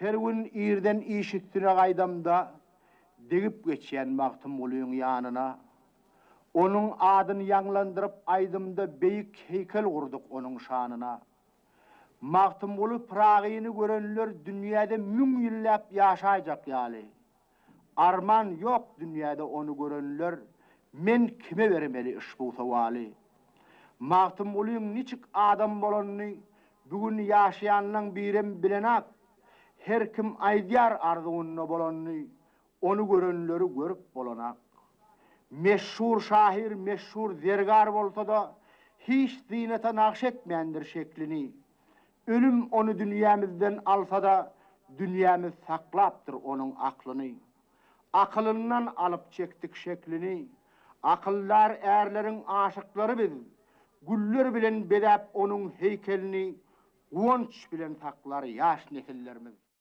Her gün irden işittine gaydamda degip geçen Magtymgulyň ýanyna. Onun adyny ýanglandyrıp aýdymda beýik heýkel gurduk onun şanyna. Magtymguly Pragyny görenler dünýäde 1000 ýyllap ýaşaýjak ýaly. Arman ýok dünýäde onu görenler, men kime bermeli iş bu tawaly. Magtymgulyň niçik adam bolanyny bugün ýaşaýanyň birem bilenak. Her kim aýdýar arzuwyny bolanyny, onu görenleri görüp bolanak. Meşhur şair, meşhur zergar bolsa da hiç zinete nakşetmeýändir şeklini. Ölüm onu dünýämizden alsa da dünýämiz saklapdyr onun aklyny. Akylyndan alıp çekdik şeklini. Akıllar erlerin aşıkları biz. Güller bilen bedap onun heykelini, guwanç bilen saklar yaş nesillerimiz.